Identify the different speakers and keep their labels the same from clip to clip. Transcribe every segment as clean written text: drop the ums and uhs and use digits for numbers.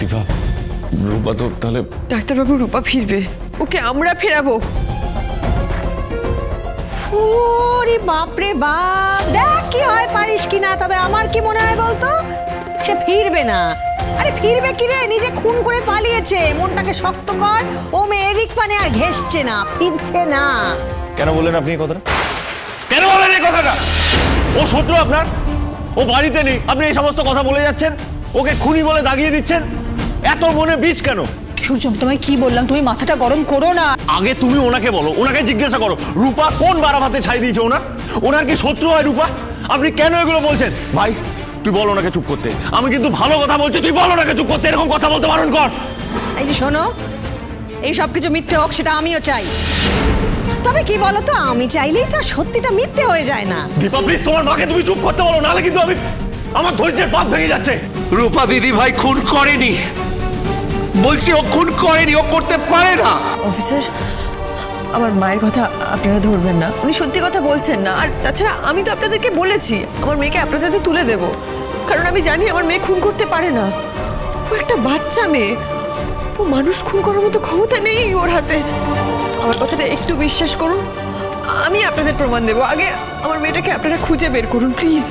Speaker 1: দীপা, রূপা তো তাহলে...
Speaker 2: ডাক্তারবাবু, রূপা ফিরবে, ওকে আমরা ফেরাবো।
Speaker 3: ওরে বাপরে বাপ, দেখ কি হয় পারিস কিনা। তবে আমার কি মনে হয় বলতো, সে ফিরবে না। আরে ফিরবে কি রে, নিজে খুন করে পালিয়েছে। মনটাকে শক্ত কর, ও মেয়ে এদিক পানে আর ঘেসছে না, ফিরছে না।
Speaker 1: কেন বললেন আপনি এই কথাটা? কেন বললেন এই কথাটা? ও শত্রু আপনার, ও বাড়িতে নেই, আপনি এই সমস্ত কথা বলে যাচ্ছেন, ওকে খুনি বলে দাগিয়ে দিচ্ছেন। এত মনে বীজ কেন?
Speaker 3: সূর্য, তোমায় কি বললাম, তুমি মাথাটা গরম করো না।
Speaker 1: আগে তুমি ওনাকে বলো, ওনাকে জিজ্ঞাসা করো রূপা কোন বারাভাতে ছাই দিয়েছে ওনার। ওনার কি শত্রু হয় রূপা? আপনি কেন এগুলো বলছেন? ভাই তুই বল ওনাকে চুপ করতে। আমি কিন্তু ভালো কথা বলছি, তুই বল ওনাকে চুপ করতে। এরকম কথা বলতে বারণ কর।
Speaker 3: এই যে শোনো, এই সব কিছু মিথ্যে হোক সেটা আমিও চাই, তবে কি বলতো, আমি চাইলেই তো সত্যিটা মিথ্যে হয়ে যায় না।
Speaker 1: দীপা প্লিজ, তোমার মাকে তুমি চুপ করতে বলো, নাহলে কিন্তু আমার ধৈর্যের বাঁধ ভেঙে যাচ্ছে।
Speaker 4: রূপা দিদি ভাই খুন করেনি, বলছি ও খুন করেনি, ও করতে পারে না।
Speaker 2: অফিসার, আমার মায়ের কথা আপনারা ধরবেন না, উনি সত্যি কথা বলছেন না। আর তাছাড়া আমি তো আপনাদেরকে বলেছি আমার মেয়েকে আপনাদের হাতে তুলে দেব, কারণ আমি জানি আমার মেয়ে খুন করতে পারে না। ও একটা বাচ্চা মেয়ে, ও মানুষ খুন করার মতো ক্ষমতা নেই ওর হাতে। আমার কথাটা একটু বিশ্বাস করুন, আমি আপনাদের প্রমাণ দেবো। আগে আমার মেয়েটাকে আপনারা খুঁজে বের করুন প্লিজ।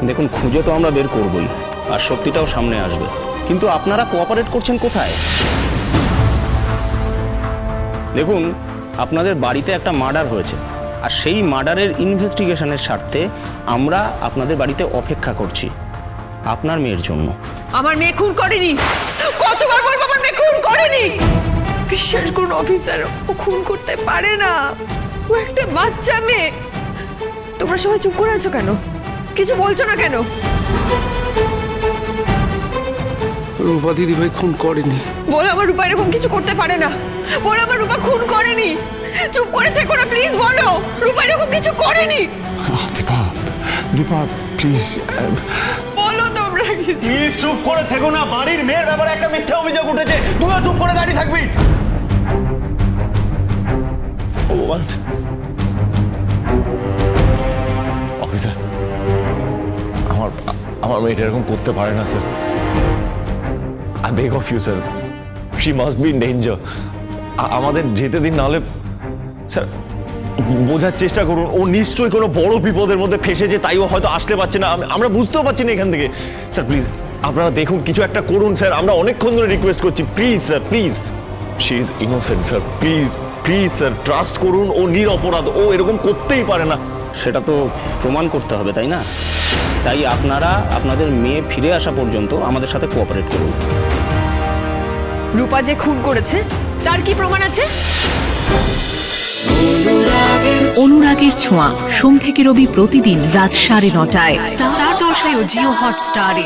Speaker 5: দেখুন, খুঁজে তো আমরা বের করবই, আর সত্যিটাও সামনে আসবে, কিন্তু আপনারা কোঅপারেট করছেন কোথায়? দেখুন, আপনাদের বাড়িতে একটা মার্ডার হয়েছে, আর সেই মার্ডারের ইনভেস্টিগেশনের স্বার্থে আমরা আপনাদের বাড়িতে অপেক্ষা করছি আপনার মেয়ের জন্য।
Speaker 2: আমার মেয়ে খুন করেনি, কতবার বলবো আমার মেয়ে খুন করেনি। বিশ্বাস করুন অফিসার, ও খুন করতে পারে না, ও একটা বাচ্চা মেয়ে। তোমরা সবাই চুপ করে আছো কেন? কিছু বলছো না কেন?
Speaker 4: রূপা দিদি ভাই খুন করেনি।
Speaker 2: বলো আমার রূপা এরকম কিছু করতে পারে না, বলো আমার রূপা খুন করেনি। চুপ করে থেকো না প্লিজ, বলো রূপা এরকম কিছু করেনি।
Speaker 1: দীপা, দীপা প্লিজ
Speaker 2: বলো তোমরা কিছু।
Speaker 1: প্লিজ চুপ করে থেকো না, বাড়ির মেয়ের ব্যাপারে একটা মিথ্যা অভিযোগ উঠেছে, তুইও চুপ করে দাঁড়িয়ে থাকবি? অফিসার, আমার মেয়েটা এরকম করতে পারে না sir. I beg of you, sir. She must be in danger. আমাদের যেতে দিন, নাহলে স্যার বোঝার চেষ্টা করুন, ও নিশ্চয়ই কোনো বড় বিপদের মধ্যে ফেসেছে, তাই ও হয়তো আসতে পারছে না। আমরা বুঝতেও পারছি না এখান থেকে। স্যার প্লিজ আপনারা দেখুন, কিছু একটা করুন স্যার, আমরা অনেকক্ষণ ধরে রিকোয়েস্ট করছি। Please sir, please. She is innocent sir, please please sir, trust করুন, ও নিরপরাধ, ও এরকম করতেই পারে না।
Speaker 5: সেটা তো প্রমাণ করতে হবে, তাই না? তাই আপনারা আপনাদের মেয়ে ফিরে আসা পর্যন্ত আমাদের সাথে কোঅপারেট করুন।
Speaker 2: রূপা যে খুন করেছে তার কি প্রমাণ আছে?
Speaker 6: অনুরাগের ছোঁয়া, সোম থেকে রবি প্রতিদিন রাত 9:30টায় স্টার জলসায় ও জিও হটস্টারে।